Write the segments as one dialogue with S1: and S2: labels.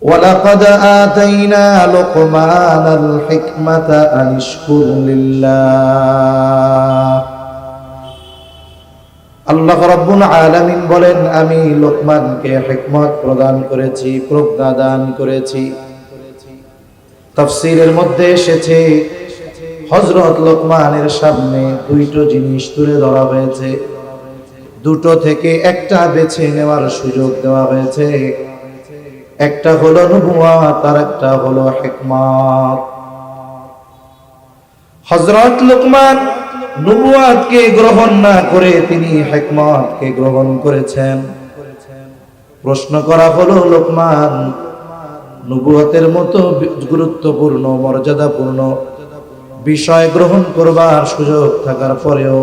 S1: ওয়ালাকাদ আতাইনা লুকমানাল হিকমাতা আনিশকুর লিল্লাহ। আল্লাহ রাব্বুল আলামিন বলেন, আমি লোকমানকে হিকমত প্রদান করেছি, প্রজ্ঞা দান করেছি। তাফসীরের মধ্যে এসেছে হযরত লোকমানের সামনে দুইটো জিনিস তুলে ধরা হয়েছে, দুটো থেকে একটা বেছে নেওয়ার সুযোগ দেওয়া হয়েছে। একটা হলো নবুয়ত আর একটা হলো হিকমত। হযরত লোকমান নবুয়তকে গ্রহণ না করে তিনি হিকমতকে গ্রহণ করেছেন। প্রশ্ন করা হলো, লোকমান, নবুয়তের মতো গুরুত্বপূর্ণ মর্যাদাপূর্ণ বিষয় গ্রহণ করবার সুযোগ থাকার পরেও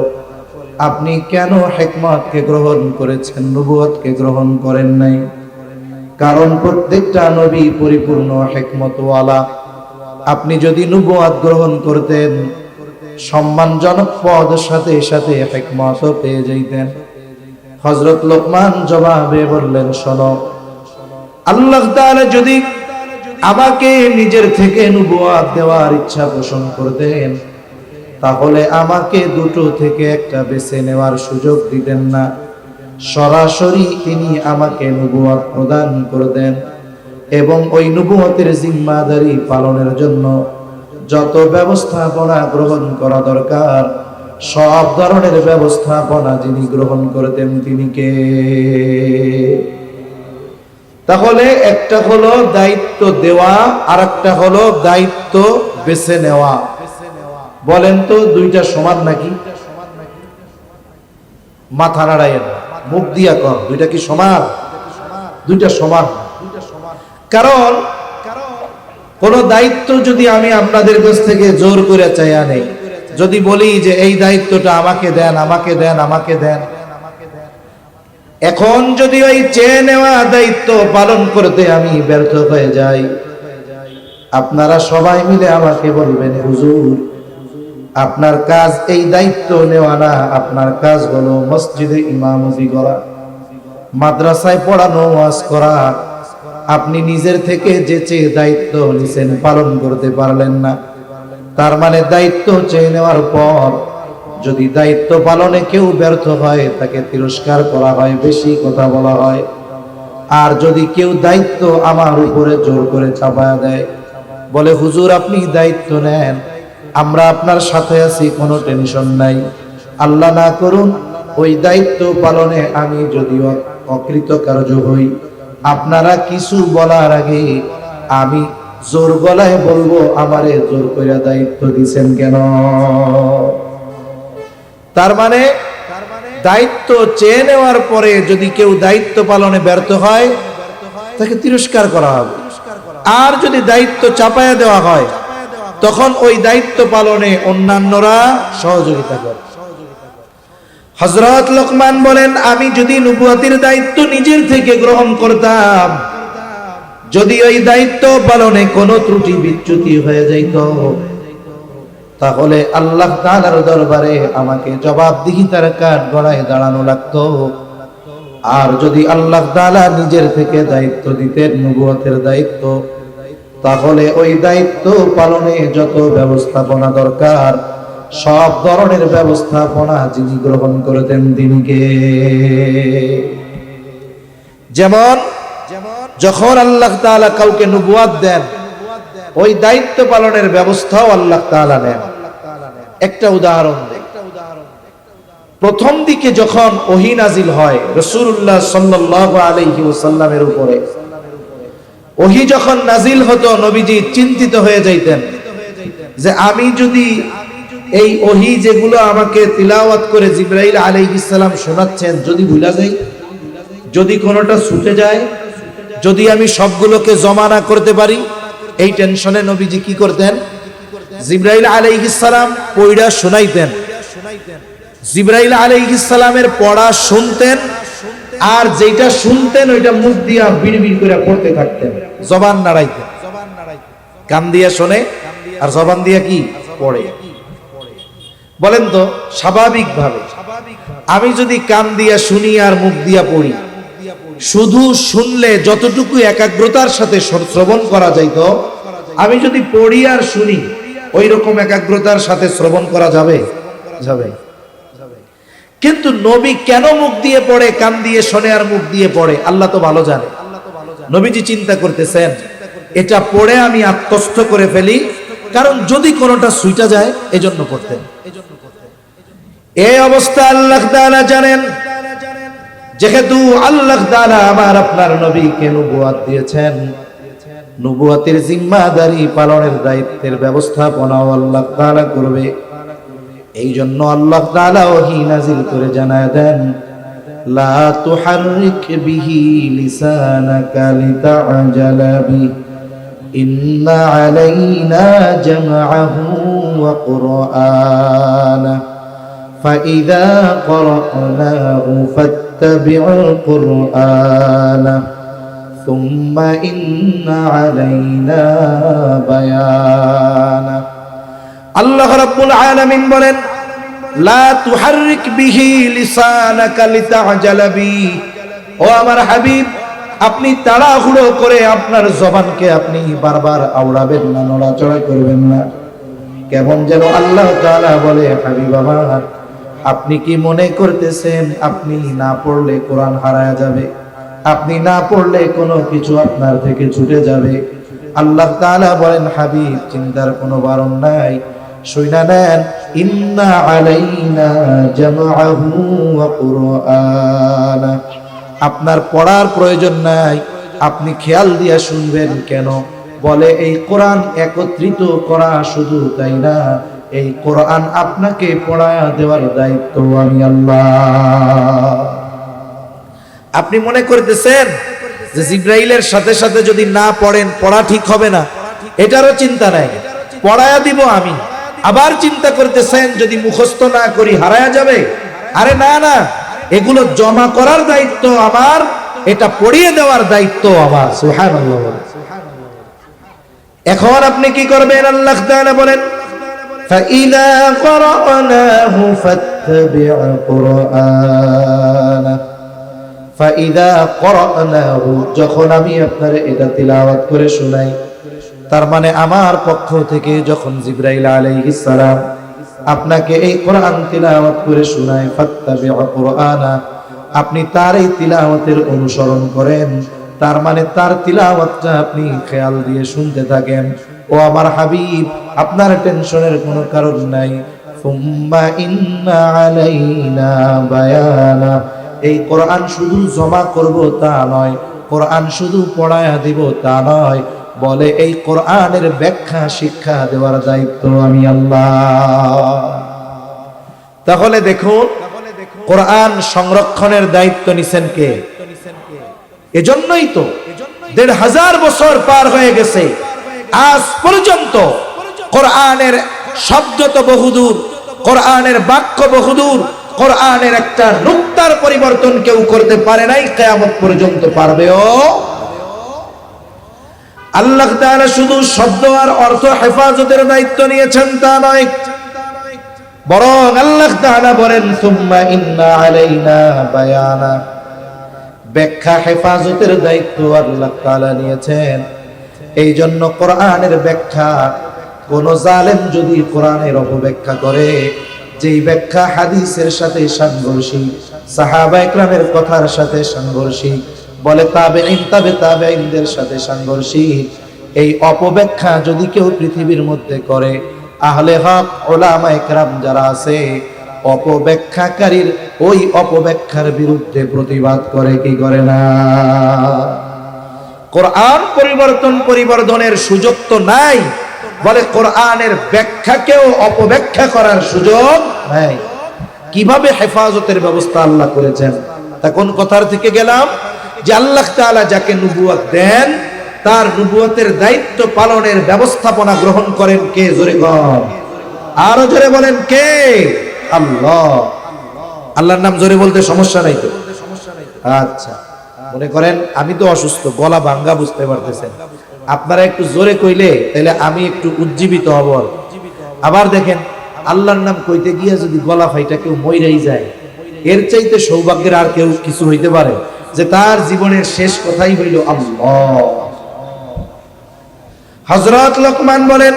S1: আপনি কেন হিকমতকে গ্রহণ করেছেন, নবুয়তকে গ্রহণ করেন নাই? কারণ প্রত্যেকটা নবী পরিপূর্ণ হিকমতওয়ালা। আপনি যদি নবুয়ত গ্রহণ করতেন, সম্মানজনক পদ সাথে সাথে হিকমতও পেয়ে যাইতেন। হযরত লোকমান জবাবে বললেন, শোনো, আল্লাহ তাআলা যদি আমাকে নিজের থেকে নবুয়ত দেওয়ার ইচ্ছা পোষণ করতেন, তাহলে আমাকে দুটো থেকে একটা বেছে নেওয়ার সুযোগ দিতেন না, সরাসরি তিনি আমাকে নবুয়ত প্রদান করতেন এবং ওই নবুয়তের জিম্মাদারি পালনের জন্য যত ব্যবস্থাপনা গ্রহণ করা দরকার সব ধরনের ব্যবস্থাপনা যিনি গ্রহণ করতেন তিনি কে? তাহলে একটা হলো দায়িত্ব দেওয়া আর একটা হলো দায়িত্ব বেছে নেওয়া। বলেন তো দুইটা সমান নাকি? মাথা নাড়াইয়েন, মুখ দিয়া কর, দুইটা কি সমান? দুইটা সমান। কারণ কোন দায়িত্ব যদি আমি আপনাদের কাছ থেকে জোর করে চাইয়া নেই, যদি বলি যে এই দায়িত্বটা আমাকে দেন, আমাকে দেন, আমাকে দেন, এখন যদি ওই চেয়ে নেওয়া দায়িত্ব পালন করতে আমি ব্যর্থ হয়ে যাই, আপনারা সবাই মিলে আমাকে বলবেন, হুজুর, আপনার কাজ এই দায়িত্ব নেওয়া না, আপনার কাজ হলো মসজিদে ইমামতি করা, মাদ্রাসায় পড়ানো, ওয়াজ করা। আপনি নিজের থেকে যে চেয়ে দায়িত্ব নিছেন পালন করতে পারলেন না, তার মানে দায়িত্ব চেয়ে নেওয়ার পর যদি দায়িত্ব পালনে কেউ ব্যর্থ হয় তাকে তিরস্কার করা হয়, বেশি কথা বলা হয়। আর যদি কেউ দায়িত্ব আমার উপরে জোর করে চাপায়া দেয়, বলে, হুজুর আপনি দায়িত্ব নেন, আমরা আপনার সাথে আছি, কোনো টেনশন নাই, আল্লাহ না করুন ওই দায়িত্ব পালনে আমি যদিও অকৃতকার্য হই, আপনারা কিছু বলার আগে আমি জোর গলায় বলবো, আমারে জোর করে দায়িত্ব দিছেন কেন? তার মানে দায়িত্ব চেয়ে নেওয়ার পরে যদি কেউ দায়িত্ব পালনে ব্যর্থ হয় তাকে তিরস্কার করা হবে। আর যদি দায়িত্ব চাপায়া দেওয়া হয় তখন ওই দায়িত্ব পালনে অন্যান্যরা সহযোগিতা করে। হযরত লোকমান বলেন, আমি যদি নবুয়তের দায়িত্ব নিজের থেকে গ্রহণ করতাম, যদি ওই দায়িত্ব পালনে কোনো ত্রুটি বিচ্যুতি হয়ে যাইত, তাহলে আল্লাহ তাআলার দরবারে আমাকে জবাবদিহিতার কাঠ গড়ায় দাঁড়ানো লাগতো। আর যদি আল্লাহ তাআলা নিজের থেকে দায়িত্ব দিতেন নবুয়তের দায়িত্ব, তাহলে ওই দায়িত্ব পালনে যত ব্যবস্থাপনা দরকার সব ধরনের ব্যবস্থাপনা যিনি গ্রহণ করতেন তিনি কে? যেমন যখন আল্লাহ তাআলা কাউকে নবুয়ত দেন, ওই দায়িত্ব পালনের ব্যবস্থাও আল্লাহ তাআলা নেন। একটা উদাহরণ দেই। প্রথম দিকে যখন ওহী নাজিল হয় রাসূলুল্লাহ সাল্লাল্লাহু আলাইহি ওয়াসাল্লামের উপরে, ওহী যখন নাজিল হতো নবীজি চিন্তিত হয়ে যাইতেন যে আমি যদি এই ওহী যেগুলো আমাকে তিলাওয়াত করে জিবরাইল আলাইহিস সালাম শোনাচ্ছেন যদি ভুলা যাই, যদি কোনোটা ছুটে যায়, যদি আমি সবগুলোকে জমা না করতে পারি, এই টেনশনে নবীজি কি করতেন? জিবরাইল আলাইহিস সালাম পড়া শোনাইতেন, জিবরাইল আলাইহিস সালামের পড়া শুনতেন, আর যেটা শুনতেন ওইটা মুখ দিয়া বিড়বিড় করে পড়তে থাকতেন, জবান নাড়াইতেন। কান দিয়া শোনে আর জবান দিয়া কি পড়ে? বলেন তো স্বাভাবিকভাবে আমি যদি কান দিয়া শুনি আর মুখ দিয়া পড়ি, শুধু শুনলে যতটুকু একাগ্রতার সাথে শ্রবণ করা যাইত, আমি যদি পড়ি আর শুনি ওই রকম একাগ্রতার সাথে শ্রবণ করা যাবে? যাবে। কিন্তু নবী কেন মুখ দিয়ে পড়ে, কান দিয়ে শোনে আর মুখ দিয়ে পড়ে, আল্লাহ তো ভালো জানে। নবীজি চিন্তা করতেছেন এটা পড়ে আমি আত্মস্থ করে ফেলি, কারণ যদি কোনোটা সুইটা যায় এজন্য পড়তেন। এই অবস্থা আল্লাহ তাআলা জানেন। যেহেতু আল্লাহ তাআলা আমার আপনার নবীকে নবুয়ত দিয়েছেন, নবুয়তের জিম্মাদারি পালনের দায়িত্বের ব্যবস্থাপনাও আল্লাহ তাআলা করবে। এই জন্য আল্লাহ তাআলা ওহী নাযিল করে জানায় দেন, লা তুহাররিক বিহি লিসানাকা লিতা'জালা বি ইন্না আলাইনা জামআহু ওয়া কুরআনা ফাইযা ক্বরা'নাহু ফাত্তাবি'ল কুরআনা সুম্মা ইন্না আলাইনা বায়ানা। আল্লাহ রাব্বুল আলামিন বলেন, লা তুহাররিক বিহি লিসানাকা লিতা'জালা বি, ও আমার হাবিব, আপনি তাড়াহুড়ো করে আপনার জবানকে আপনি বারবার আওড়াবেন না, নড়াচড়া করবেন না। কেমন যেন আল্লাহ তাআলা বলে, হাবিব আমার, আপনি কি মনে করতেছেন আপনি না পড়লে কোরআন হারায়া যাবে? আপনি না পড়লে কোনো কিছু আপনার থেকে ছুটে যাবে? আল্লাহ তাআলা বলেন, হাবিব, চিন্তার কোনো বারণ নাই, শুইনা নেন, ইন্না আলাইনা জামআহু ওয়া কুরআনা। আপনার পড়ার প্রয়োজন নাই, আপনি খেয়াল দিয়া শুনবেন। কেন? বলে এই কোরআন একত্রিত করা, শুধু তাই না, এই কোরআন আপনাকে পড়ায়া দেওয়ার দায়িত্ব আমি আল্লাহ। আপনি মনে করতেছেন যে জিবরাইলের সাথে সাথে যদি না পড়েন পড়া ঠিক হবে না, এটারও চিন্তা নাই, পড়ায়া দিব আমি। আবার চিন্তা করতেছেন যদি মুখস্থ না করি হারায়া যাবে? আরে না না, এগুলো জমা করার দায়িত্ব আমার, এটা পড়িয়ে দেওয়ার দায়িত্ব আমার। সুবহানাল্লাহ। এখন আপনি কি করবেন? আল্লাহ তাআলা বলেন, ফাইযা ক্বরা'নাহু ফাত্তাবি' কুরআনা। ফাইযা ক্বরা'নাহু, যখন আমি আপনার এটা তিলাওয়াত করে শোনাই, তার মানে আমার পক্ষ থেকে যখন জিবরাইল আলাইহিস সালাম আপনাকে এই কোরআন তিলাওয়াত করে শোনায়, ফাত্তাবি' কুরআনা, আপনি তার এই তিলাওয়াতের অনুসরণ করেন, তার মানে তার তিলাওয়াতটা আপনি খেয়াল দিয়ে শুনতে থাকেন। ও আমার হাবিব, আপনার টেনশনের কোনো কারণ নাই। সুম্মা ইন্না আলাইনা বায়ানা, এই কোরআন শুধু জমা করব তা নয়, কোরআন শুধু পড়ায়া দিব তা নয়, বলে এই কোরআনের ব্যাখ্যা শিক্ষা দেওয়ার দায়িত্ব আমি আল্লাহ। তাহলে দেখুন, কোরআন সংরক্ষণের দায়িত্ব নিছেন কে? এজন্যই তো ১৫০০ বছর পার হয়ে গেছে, আজ পর্যন্ত কোরআনের শব্দ তো বহুদূর, কোরআনের বাক্য বহুদূর, কোরআনের একটা নুক্তার পরিবর্তন কেউ করতে পারে নাই, কিয়ামত পর্যন্ত পারবেও। আল্লাহ তাআলা শুধু শব্দ আর অর্থ হেফাজতের দায়িত্ব নিয়েছেন তা নয়, বরং আল্লাহ তাআলা বলেন, সুম্মা ইন্না আলাইনা বায়ানা, ব্যাখ্যা হেফাজতের দায়িত্ব আল্লাহ তাআলা নিয়েছেন। এই জন্য কোরআনের ব্যাখ্যা, কোন জালেম যদি কোরআনের অপব্যাখ্যা করে, যেই ব্যাখ্যা হাদিসের সাথে সাংঘর্ষিক, সাহাবা ইকরামের কথার সাথে সাংঘর্ষিক, বলে তাবেঈন, তাবেঈনদের সাথে সাংঘর্ষিক, এই অপব্যাখ্যা যদি কেউ পৃথিবীর মধ্যে করে, আহলে হক উলামা ইকরাম যারা আছে, অপব্যাখ্যাকারীর ওই অপব্যাখ্যার বিরুদ্ধে প্রতিবাদ করে কি করে না? কোরআন পরিবর্তনের সুযোগ তো নাই, বলে কোরআনের ব্যাখ্যাকেও অপব্যাখ্যা করার সুযোগ নাই। কিভাবে হেফাজতের ব্যবস্থা আল্লাহ করেছেন? তা কোন কথার থেকে গেলাম, যে আল্লাহ তাআলা যাকে নবুয়ত দেন, তার নবুয়তের দায়িত্ব পালনের ব্যবস্থাপনা গ্রহণ করেন কে? জোরে বলেন, আরো জোরে বলেন, কে? আল্লাহ। আল্লাহর নাম জোরে বলতে সমস্যা নাই তো? আচ্ছা, মনে করেন আমি তো অসুস্থ, গলা ভাঙ্গা, বুঝতে পারতেছেন, আপনারা একটু জোরে কইলে তাহলে আমি একটু উজ্জীবিত হব। আবার দেখেন, আল্লাহর নাম কইতে গিয়ে যদি গলা ফাইটা কেউ মইরাই যায়, এর চাইতে সৌভাগ্যের আর কেউ কিছু হইতে পারে? যে তার জীবনের শেষ কথাই হইল আল্লাহ। হযরত লোকমান বলেন,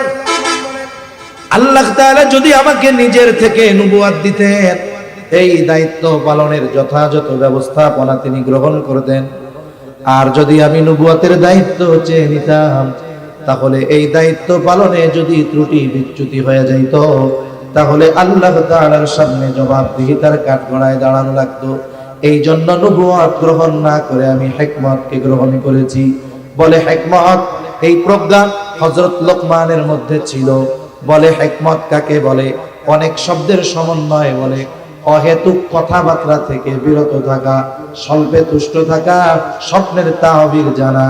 S1: আল্লাহ তাআলা যদি আমাকে নিজের থেকে নবুয়ত দিতেন, এই দায়িত্ব পালনের যথাযথ ব্যবস্থাপনা তিনি গ্রহণ করতেন। আর যদি আমি নবুয়তের দায়িত্ব চেয়ে নিতাম, তাহলে এই দায়িত্ব পালনে যদি ত্রুটি বিচ্যুতি হয়ে যাইত, তাহলে আল্লাহ তাআলার সামনে জবাবদিহিতার কাঠগড়ায় দাঁড়ানো লাগতো। এই জন্য নবুয়ত গ্রহণ না করে আমি হিকমতকে গ্রহণ করেছি। বলে হিকমত, এই প্রজ্ঞা হযরত লোকমানের মধ্যে ছিল। বলে হিকমত কাকে বলে? অনেক শব্দের সমন্বয় বলে। অহেতুক কথাবার্তা থেকে বিরত থাকা, স্বল্পে তুষ্ট থাকা, স্বপ্নের তাহবির জানা,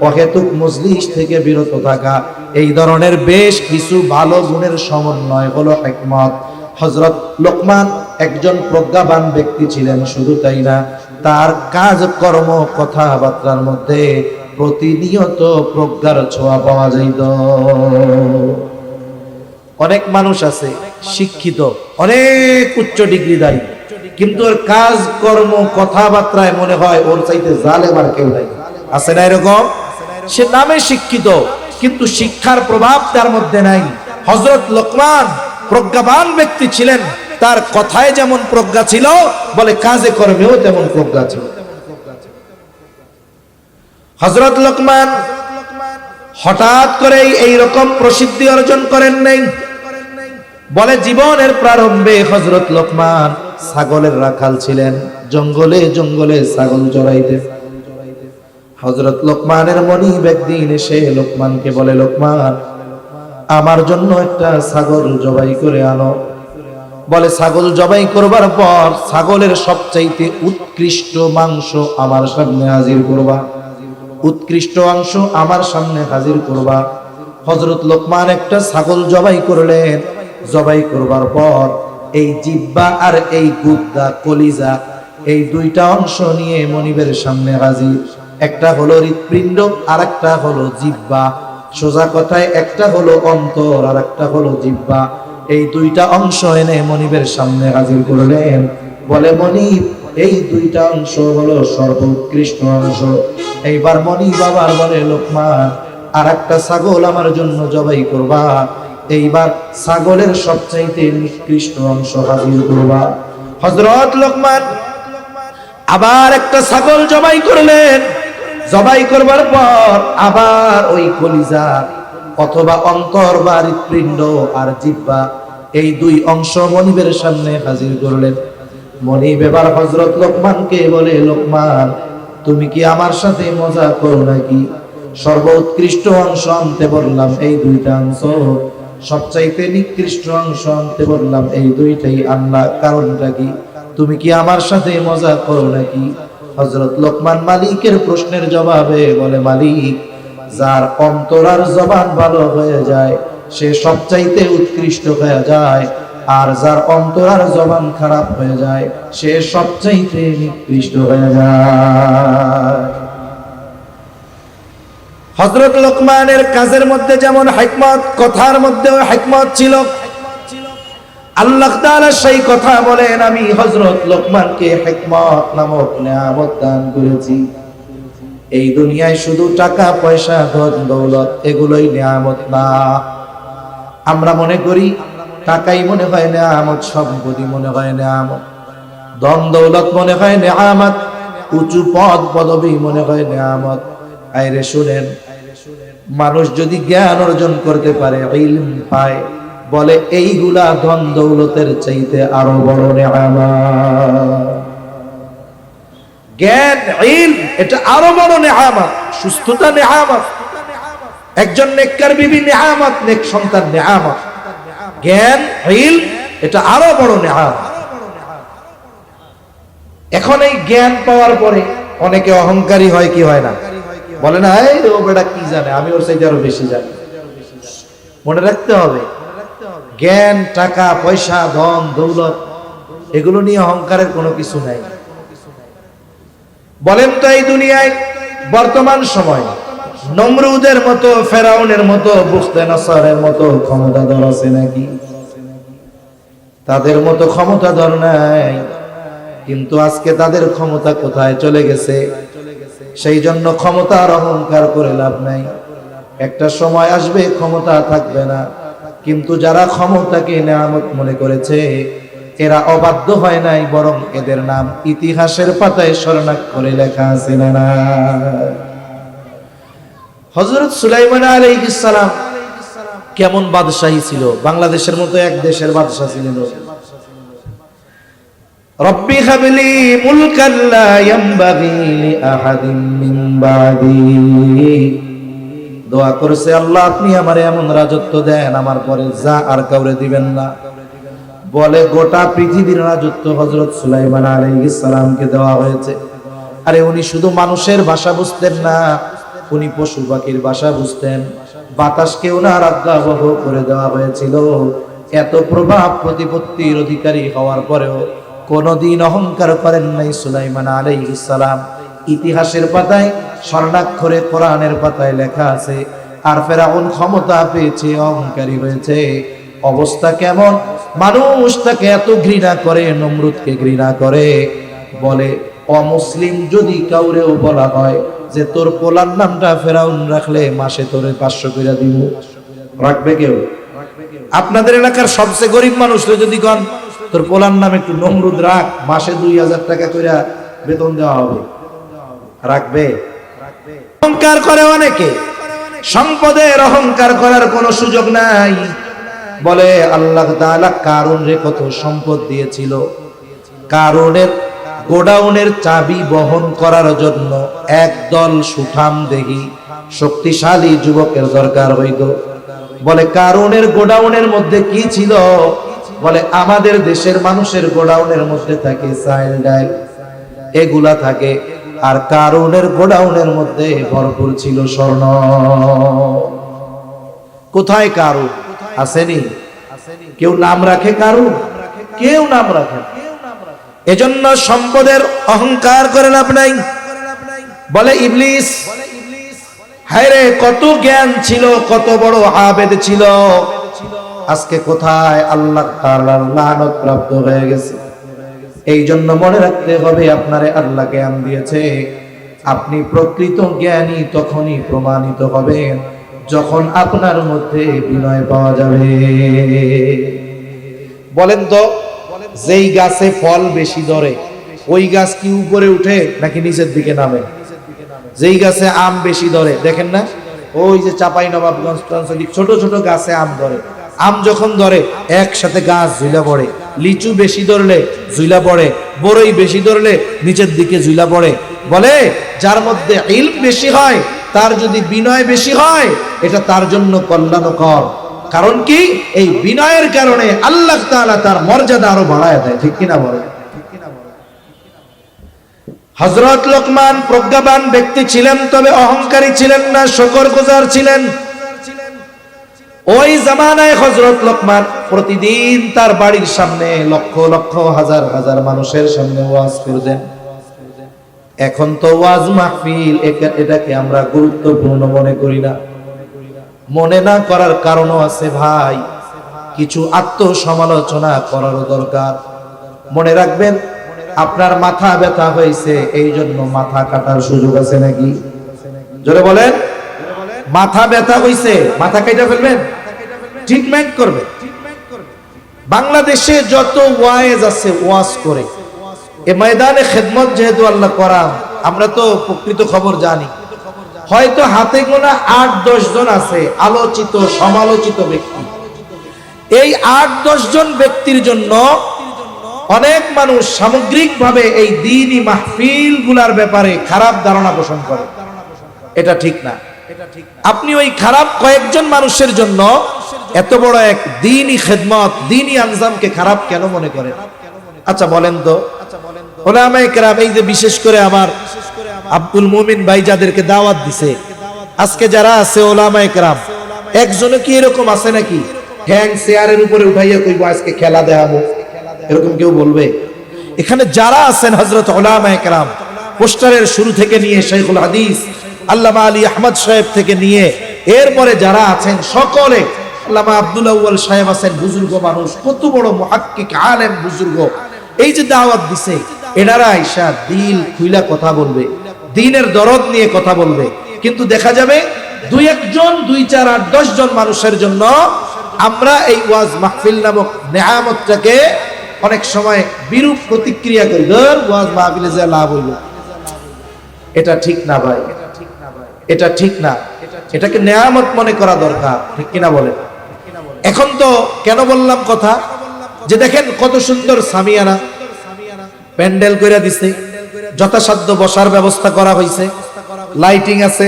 S1: অহেতুক মজলিস থেকে বিরত থাকা, এই ধরনের বেশ কিছু ভালো গুণের সমন্বয় হলো হিকমত। হযরত লোকমান একজন প্রজ্ঞাবান ব্যক্তি ছিলেন। শুধু তাই না, তার কাজকর্ম কথাবার্তার মধ্যে প্রতিনিয়ত প্রজ্ঞার ছোঁয়া পাওয়া যাইত। অনেক মানুষ আছে শিক্ষিত, অনেক উচ্চ ডিগ্রিধারী, কিন্তু ওর কাজ কর্ম কথাবার্তায় মনে হয় ওর চাইতে জালেম আর কেউ নাই। আছে না এরকম? সে নামে শিক্ষিত, কিন্তু শিক্ষার প্রভাব তার মধ্যে নাই। হযরত লোকমান প্রজ্ঞাবান ব্যক্তি ছিলেন। তার কথায় যেমন প্রজ্ঞা ছিল, বলে কাজে কর্মেও তেমন প্রজ্ঞা ছিল। হযরত লোকমান হঠাৎ করে এই রকম প্রসিদ্ধি অর্জন করেন নাই। বলে জীবনের প্রারম্ভে হযরত লোকমান ছাগলের রাখাল ছিলেন। জঙ্গলে জঙ্গলে ছাগল চরাইতেন। হযরত লোকমানের মনিব একদিন এসে লোকমানকে বলে, লোকমান, আমার জন্য একটা ছাগল জবাই করে আনো। বলে ছাগল জবাই করবার পর ছাগলের সবচাইতে উৎকৃষ্ট মাংস আমার সামনে হাজির করবা, উৎকৃষ্ট অংশ আমার সামনে হাজির করবা। হযরত লোকমান একটা ছাগল জবাই করলেন। জবাই করবার পর এই জিহ্বা আর এই গুদ্দা কলিজা, এই দুইটা অংশ নিয়ে মনিবের সামনে হাজির। একটা হলো হৃৎপিণ্ড আর একটা হলো জিহ্বা। সোজা কথায় একটা হলো অন্তর আর একটা হলো জিহ্বা। এই দুইটা অংশ এনে মনিবের সামনে হাজির করলেন। বলে, মনিব, এই দুইটা অংশ হলো সর্বোৎকৃষ্ট অংশ। এইবার মনিব আবার বলে, লোকমান, আর একটা ছাগল আমার জন্য জবাই করবা। এইবার ছাগলের সবচাইতে নিকৃষ্ট অংশ হাজির করবা। হযরত লোকমান আবার একটা ছাগল জবাই করলেন। জবাই করবার পর আবার ওই কলিজা অথবা অন্তর বা হৃৎপিণ্ড আর জিহ্বা, এই দুই অংশ মনিবের সামনে হাজির করলেন। মনিব এবার হযরত লোকমানকে বলে, লোকমান, তুমি কি আমার সাথে মজা করো নাকি? সর্বোৎকৃষ্ট অংশ আনতে বললাম, এই দুইটা অংশ। সবচাইতে নিকৃষ্ট অংশ আনতে বললাম, এই দুইটাই আনলা। কারণটা কি? তুমি কি আমার সাথে মজা করো নাকি? হযরত লোকমান মালিকের প্রশ্নের জবাবে বলে, মালিক, যার অন্তর আর জবান ভালো হয়ে যায় সে সবচাইতে উৎকৃষ্ট হয়ে যায়, আর যার অন্তর আর জবান খারাপ হয়ে যায় সে সবচাইতে নিকৃষ্ট হয়ে যায়। হযরত লোকমানের কাজের মধ্যে যেমন হিকমত, কথার মধ্যেও হিকমত ছিল। আল্লাহ তাআলা সেই কথা বলেন, আমি হযরত লোকমানকে হিকমত নামক নিয়ামত দান করেছি। এই দুনিয়ায় শুধু টাকা পয়সা ধন দৌলত এগুলোই নিয়ামত না। আমরা মনে করি টাকাই মনে হয় নিয়ামত, সম্পত্তি মনে হয় নিয়ামত, ধন দৌলত মনে হয় নিয়ামত, উঁচু পদ পদবী মনে হয় নিয়ামত। আইরে শুনেন, মানুষ যদি জ্ঞান অর্জন করতে পারে, ইলম পায়, বলে এইগুলা ধন দৌলতের চাইতে আরো বড় নিয়ামত। জ্ঞান, ইলম, এটা আরো বড় নিয়ামত। সুস্থতা নিয়ামত, একজন নেককার বিবি নিয়ামত, নেক সন্তান নিয়ামত। জ্ঞান, ইলম, এটা আরো বড় নিয়ামত। এখন এই জ্ঞান পাওয়ার পরে অনেকে অহংকারী হয় কি হয় না? বলে না, এই ও বেটা কি জানে, আমি ওর চাইতে আরো বেশি জানি। মনে রাখতে হবে, জ্ঞান, টাকা পয়সা, ধন দৌলত এগুলো নিয়ে অহংকারের কোনো কিছু নাই। বলেন তো, এই দুনিয়ায় বর্তমান সময় নমরুদের মতো, ফেরাউনের মতো, বুখতে নসরের মতো ক্ষমতাধর আছে নাকি? তাদের মতো ক্ষমতাধর নাই। কিন্তু আজকে তাদের ক্ষমতা কোথায় চলে গেছে? সেই জন্য ক্ষমতার অহংকার করে লাভ নাই। একটা সময় আসবে ক্ষমতা থাকবে না, কিন্তু যারা ক্ষমতাকে নেয়ামত মনে করেছে এরা অবাধ্য হয় নাই, বরং এদের নাম ইতিহাসের পাতায় স্বর্ণাক্ষরে লেখা আছে না? হযরত সুলাইমান আলাইহিস সালাম কেমন বাদশাহী ছিল? বাংলাদেশের মতো এক দেশের বাদশা ছিলেন। রব্বি হাবলি মুলকান লা ইয়ামবাগি লিআহাদিন মিন বাদি। দোয়া করেছে, আল্লাহ আপনি আমারে এমন রাজত্ব দেন আমার পরে যা আর কাউরে দিবেন না। বলে গোটা পৃথিবীর রাজত্ব হযরত সুলাইমান আলাইহিস সালামকে দেওয়া হয়েছে। আরে উনি শুধু মানুষের ভাষা বুঝতেন না, উনি পশু পাখির ভাষা বুঝতেন। বাতাসকে ওনার আজ্ঞাবহ করে দেওয়া হয়েছিল। এত প্রভাব প্রতিপত্তির অধিকারী হওয়ার পরেও কোনদিন অহংকার করেন নাই সুলাইমান আলাইহিস সালাম। ইতিহাসের পাতায় স্বর্ণাক্ষরে কোরআনের পাতায় লেখা আছে। আর ফেরাউন ক্ষমতা পেয়েছে, অহংকারী হয়েছে। অবস্থা কেমন? মানুষ তাকে এত ঘৃণা করে, নমরুদকে ঘৃণা করে। বলে অমুসলিম যদি কাউরেও বলা হয় যে তোর পোলার নামটা ফেরাউন রাখলে মাসে তোরে 500 করে দিব, রাখবে কেউ? আপনাদের এলাকার সবচেয়ে গরিব মানুষরা যদি কন তোর পোলার নাম একটু নমরুদ রাখ, মাসে 2000 টাকা করে বেতন দেওয়া হবে, রাখবে? অহংকার করে অনেকে, সম্পদের অহংকার করার কোনো সুযোগ নাই। বলে আল্লাহ তাআলা কারুনের কত সম্পদ দিয়েছিল, কারুনের গোডাউনের চাবি বহন করার জন্য একদল সুঠাম দেহী শক্তিশালী যুবকের দরকার হইত। বলে কারুনের গোডাউনের মধ্যে কি ছিল? বলে আমাদের দেশের মানুষের গোডাউনের মধ্যে থাকে চাল ডাল, এগুলা থাকে। আর কারুনের গোডাউনের মধ্যে ভরপুর ছিল স্বর্ণ। কোথায় কারুন? আসেনি? কেউ নাম রাখে কারুন? কেউ নাম রাখে না। এজন্য সম্পদের অহংকার করে লাভ নাই। বলে ইবলিস, হায় রে কত জ্ঞান ছিল, কত বড় আবেদ ছিল, আজকে কোথায়? আল্লাহ তাআলার লানত প্রাপ্ত হয়ে গেছে। এই জন্য মনে রাখতে হবে আপনারে আল্লাহ জ্ঞান দিয়েছে। আপনি প্রকৃত জ্ঞানী তখনই প্রমাণিত হবেন যখন আপনার মধ্যে বিনয় পাওয়া যাবে। বলেন তো, যেই গাছে ফল বেশি ধরে ওই গাছ কি উপরে উঠে নাকি নিচের দিকে নামে? যেই গাছে আম বেশি ধরে, দেখেন না ওই যে চাঁপাইনবাবগঞ্জ ছোট ছোট গাছে আম ধরে, আম যখন ধরে একসাথে গাছ ঝুলা পড়ে। লিচু বেশি ধরলে ঝুলা পড়ে, বড়ই বেশি ধরলে নিচের দিকে ঝুলা পড়ে। বলে যার মধ্যে ইলম বেশি হয়, তার যদি বিনয় বেশি হয়, এটা তার জন্য কল্যাণকর। কারণ কি? এই বিনয়ের কারণে আল্লাহ তাআলা তার মর্যাদা আরো বাড়ায় দেয়। ঠিক কিনা বলে? হযরত লোকমান প্রজ্ঞাবান ব্যক্তি ছিলেন, তবে অহংকারী ছিলেন না, শুকরগুজার ছিলেন। ওই জামানায় হযরত লোকমান প্রতিদিন তার বাড়ির সামনে লক্ষ লক্ষ হাজার হাজার মানুষের সামনে ওয়াজ করতেন। এখন তো ওয়াজ মাহফিল এটাকে আমরা গুরুত্বপূর্ণ মনে করি না। মনে না করার কারণও আছে ভাই, কিছু আত্মসমালোচনা করারও দরকার। মনে রাখবেন, আপনার মাথা ব্যথা হয়েছে, এই জন্য মাথা কাটার সুযোগ আছে নাকি? জোরে বলেন। মাথা ব্যথা হয়েছে, মাথা কেটে ফেলবেন, ট্রিটমেন্ট করবেন। বাংলাদেশে যত ওয়াইজ আছে ওয়াজ করে, এ ময়দানে খেদমত যেহেতু আল্লাহ করাম, আমরা তো প্রকৃত খবর জানি। হয়তো হাতে গোনা 8-10 জন আছে আলোচিত সমালোচিত ব্যক্তি। এই 8-10 জন ব্যক্তির জন্য অনেক মানুষ সামগ্রিকভাবে এই দ্বীনি মাহফিল গুলার ব্যাপারে খারাপ ধারণা পোষণ করে। এটা ঠিক না। আপনি ওই খারাপ কয়েকজন মানুষের জন্য এত বড় এক দ্বীনি খেদমত, দ্বীনি আঞ্জামকে খারাপ কেন মনে করেন? আচ্ছা বলেন তো, উলামায়ে কেরাম, এই যে বিশেষ করে আমার আব্দুল মুমিন ভাই যাদেরকে দাওয়াত দিছে, আজকে যারা আছে উলামায়ে কেরাম, একজনও কি এরকম আছে নাকি হ্যাং চেয়ারের উপরে উঠাইয়া কইবো আজকে খেলা দেখাবো? এরকম কেউ বলবে? এখানে যারা আছেন হযরত উলামায়ে কেরাম, পোস্টারের শুরু থেকে নিয়ে শাইখুল হাদিস আল্লামা আলী আহমদ সাহেব থেকে নিয়ে এরপরে যারা আছেন সকলে, আল্লামা আব্দুল আউয়াল সাহেব আছেন, বুজুর্গ মানুষ, কত বড় মুহাক্কিক আলেম বুজুর্গ, এই যে দাওয়াত দিছে, এনারা আইসা দিল খুইলা কথা বলবে, দ্বীনের দরদ নিয়ে কথা বলবে, কিন্তু দেখা যাবে দুই একজন, 2, 4, 8, 10 জন মানুষের জন্য আমরা এই ওয়াজ মাহফিল নামক নেয়ামতটাকে অনেক সময় বিরূপ প্রতিক্রিয়া করি। ধর ওয়াজ মাহফিলে যে লাভ হইল, এটা ঠিক না ভাই, এটা ঠিক না, এটাকে নেয়ামত মনে করা দরকার, ঠিক কিনা বলেন? এখন তো কেন বললাম কথা, যে দেখেন কত সুন্দর সামিয়ানা প্যান্ডেল কইরা দিছে, যথাসাধ্য বসার ব্যবস্থা করা হয়েছে, লাইটিং আছে,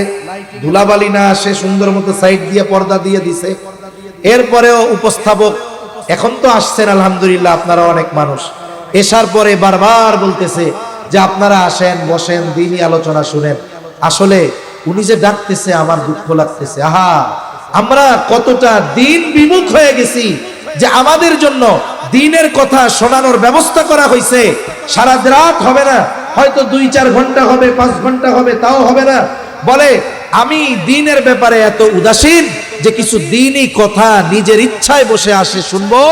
S1: ধুলাবালি না আসে, সুন্দর মতো সাইড দিয়ে পর্দা দিয়ে দিছে। এরপরেও উপস্থাপক এখন তো আসছেন আলহামদুলিল্লাহ, আপনারা অনেক মানুষ এসার পরে বারবার বলতেছে যে আপনারা আসেন, বসেন, দিনই আলোচনা শুনেন। আসলে উনি যে ডাকতেছে আমার দুঃখ লাগতেছে। আহা, আমরা কতটা দিন বিমুখ হয়ে গেছি যে আমাদের জন্য দিনের কথা শোনানোর ব্যবস্থা করা হয়েছে। সারা রাত হবে না, হয়তো 2-4 ঘন্টা হবে, 5 ঘন্টা হবে, তাও হবে না। বলে আমি দিনের ব্যাপারে এত উদাসীন যে কিছু দিনই কথা নিজের ইচ্ছায় বসে আসে শুনবো,